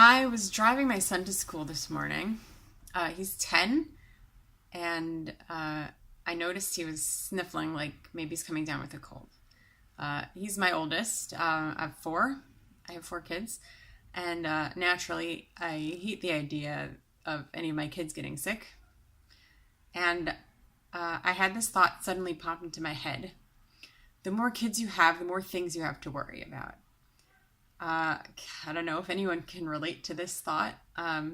I was driving my son to school this morning. He's 10, and I noticed he was sniffling like maybe he's coming down with a cold. He's my oldest. I have four. I have four kids. And naturally, I hate the idea of any of my kids getting sick. And I had this thought suddenly pop into my head. The more kids you have, the more things you have to worry about. I don't know if anyone can relate to this thought. I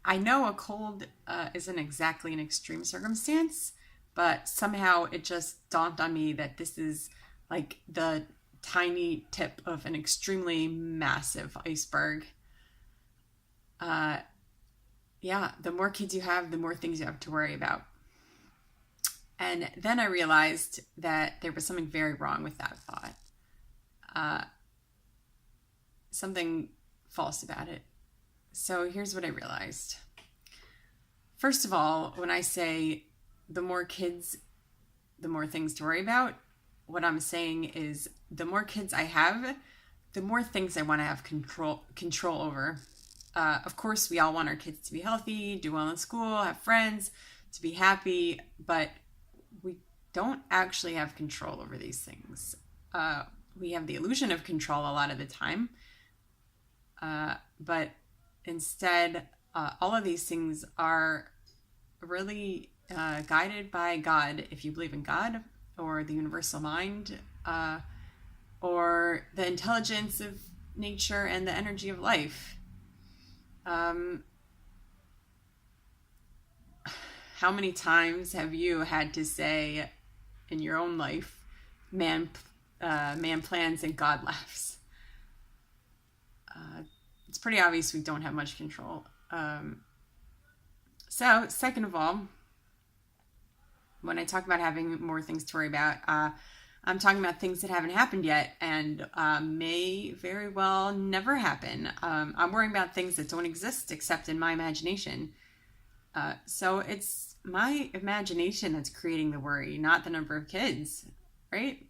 I know a cold isn't exactly an extreme circumstance, but somehow it just dawned on me that this is like the tiny tip of an extremely massive iceberg. Uh, yeah, the more kids you have, the more things you have to worry about. And then I realized that there was something very wrong with that thought. Uh, Something false about it. So here's what I realized. First of all, when I say the more kids, the more things to worry about, what I'm saying is the more kids I have, the more things I want to have control over. Of course, we all want our kids to be healthy, do well in school, have friends, to be happy, but we don't actually have control over these things. We have the illusion of control a lot of the time, but instead, all of these things are really guided by God, if you believe in God, or the universal mind, or the intelligence of nature and the energy of life. How many times have you had to say in your own life, man, man plans and God laughs? It's pretty obvious we don't have much control. So, second of all, when I talk about having more things to worry about, I'm talking about things that haven't happened yet and may very well never happen. I'm worrying about things that don't exist except in my imagination. So it's my imagination that's creating the worry, not the number of kids, right?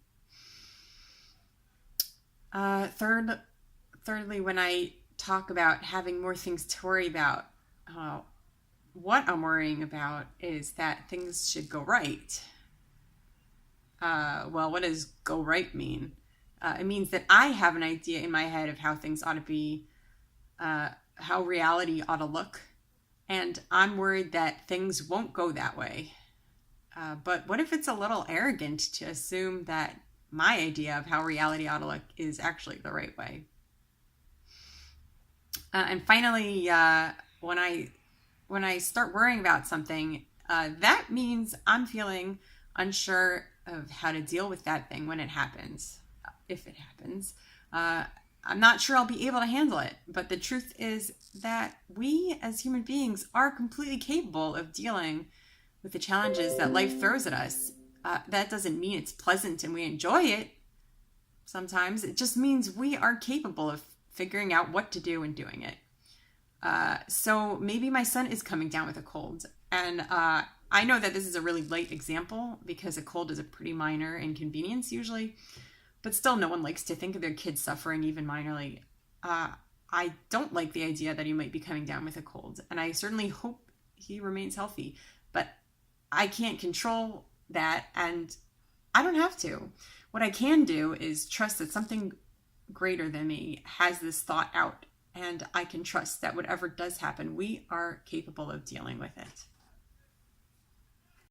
Thirdly, when I talk about having more things to worry about, what I'm worrying about is that things should go right. Well, what does go right mean? It means that I have an idea in my head of how things ought to be, how reality ought to look, and I'm worried that things won't go that way. But what if it's a little arrogant to assume that my idea of how reality ought to look is actually the right way? And finally, when I start worrying about something, that means I'm feeling unsure of how to deal with that thing when it happens, if it happens. I'm not sure I'll be able to handle it, but the truth is that we as human beings are completely capable of dealing with the challenges that life throws at us. That doesn't mean it's pleasant and we enjoy it sometimes. It just means we are capable of figuring out what to do and doing it. So maybe my son is coming down with a cold. And I know that this is a really light example because a cold is a pretty minor inconvenience usually. But still, no one likes to think of their kids suffering even minorly. I don't like the idea that he might be coming down with a cold. And I certainly hope he remains healthy. But I can't control that. And I don't have to. What I can do is trust that something greater than me has this thought out, and I can trust that whatever does happen, we are capable of dealing with it.